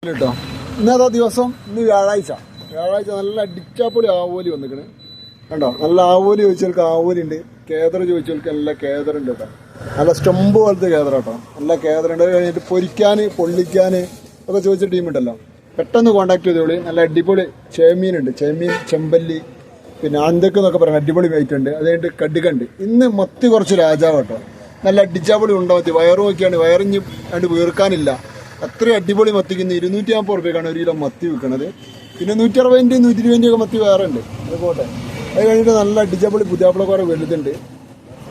കേട്ടോ ഇന്നത്തെ ദിവസം ഇന്ന് വ്യാഴാഴ്ച നല്ല അടിച്ചാപ്പൊളി ആവോലി വന്നിക്കണ് കണ്ടോ. നല്ല ആവോലി ചോദിച്ചവർക്ക് ആവോലി ഉണ്ട്, കേദർ ചോദിച്ചവർക്ക് നല്ല കേദറുണ്ട് കേട്ടോ. നല്ല സ്റ്റമ്പ് പോലത്തെ കേദർ കേട്ടോ, നല്ല കേദറുണ്ട്. കഴിഞ്ഞിട്ട് പൊരിക്കാൻ പൊള്ളിക്കാൻ ഒക്കെ ചോദിച്ച ടീമുണ്ടല്ലോ, പെട്ടെന്ന് കോൺടാക്ട് ചെയ്തോളി. നല്ല അടിപൊളി ചെമ്മീനുണ്ട്, ചെമ്മീൻ ചെമ്പല്ലി പിന്നെ അന്തക്ക് എന്നൊക്കെ പറയാം, അടിപൊളി വെയിറ്റ് ഉണ്ട്. അത് കഴിഞ്ഞിട്ട് കടുകുണ്ട്. ഇന്ന് മത്തി കുറച്ച് രാജാവ് കേട്ടോ, നല്ല അടിച്ചാപ്പൊളി ഉണ്ടോ മത്തി. വയറ് നോക്കിയാണ്, വയറിഞ്ഞ് കണ്ട് വീർക്കാനില്ല, അത്രയും അടിപൊളി മത്തിക്ക് ഇന്ന് 250 റുപ്യക്കാണ് ഒരു കിലോ മത്തി വിൽക്കുന്നത്. പിന്നെ 160 120 ഒക്കെ മത്തി വേറെ ഉണ്ട്, അത് പോട്ടെ. അത് കഴിഞ്ഞിട്ട് നല്ല അടിച്ചാപ്പൊളി പുതിയാപ്പിള കുറേ വലുതുണ്ട്.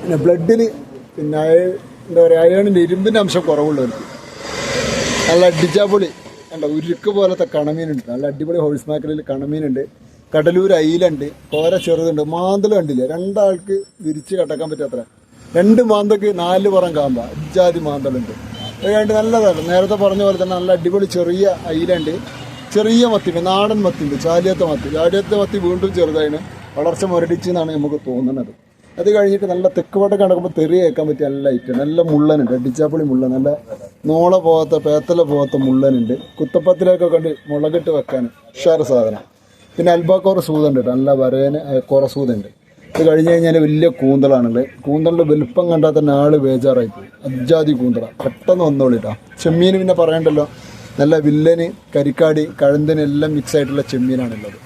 പിന്നെ ബ്ലഡിൽ പിന്നെ എന്താ പറയുക, അയണിൻ്റെ ഇരുമ്പിൻ്റെ അംശം കുറവുള്ളവർക്ക് നല്ല അടിച്ചാപ്പൊളി കണ്ട ഉരുക്ക് പോലത്തെ കണമീനുണ്ട്. നല്ല അടിപൊളി ഹോൾസ് മേക്കറിൽ കണമീനുണ്ട്. കടലൂർ അയിലുണ്ട്, കോര ചെറുതുണ്ട്. മാന്തൽ കണ്ടില്ലേ, രണ്ടാൾക്ക് വിരിച്ച് കട്ടക്കാൻ പറ്റാത്ര 2 മാന്തക്ക് 4 പുറം കാമ്പ അജാതി മാന്തലുണ്ട്. അത് കഴിഞ്ഞിട്ട് നല്ലതാണ്, നേരത്തെ പറഞ്ഞ പോലെ തന്നെ നല്ല അടിപൊളി ചെറിയ അയിലുണ്ട്. ചെറിയ മത്തി, നാടൻ മത്തിയുണ്ട്, ചാലിയത്തെ മത്തി വീണ്ടും ചെറുതായിന് വളർച്ച മുരടിച്ചെന്നാണ് നമുക്ക് തോന്നുന്നത്. അത് കഴിഞ്ഞിട്ട് നല്ല തെക്കുവട്ടം കിടക്കുമ്പോൾ തെറി കേൾക്കാൻ പറ്റിയ നല്ല ഐറ്റം, നല്ല മുള്ളനുണ്ട്, അടിച്ചാപ്പൊളി മുള്ളൻ, നല്ല നോള പോകാത്ത പേത്തല പോകാത്ത മുള്ളനുണ്ട്. കുത്തപ്പത്തിലേക്കൊക്കെ കണ്ട് മുളകിട്ട് വെക്കാൻ ഉഷാറ് സാധനം. പിന്നെ അൽബാക്കോറ സൂതുണ്ട് കേട്ടോ, നല്ല വരേന് കോറ സൂതുണ്ട്. ഇത് കഴിഞ്ഞ് കഴിഞ്ഞാൽ വലിയ കൂന്തളാണുള്ളത്. കൂന്തളിൻ്റെ വലുപ്പം കണ്ടാൽ തന്നെ ആള് ബേജാറായി പോയി, അജാതി കൂന്തള. പെട്ടെന്ന് വന്നോളിട്ടാ. ചെമ്മീൻ പിന്നെ പറയണ്ടല്ലോ, നല്ല വില്ലന് കരിക്കാടി കഴുന്തന് എല്ലാം മിക്സ് ആയിട്ടുള്ള ചെമ്മീനാണുള്ളത്.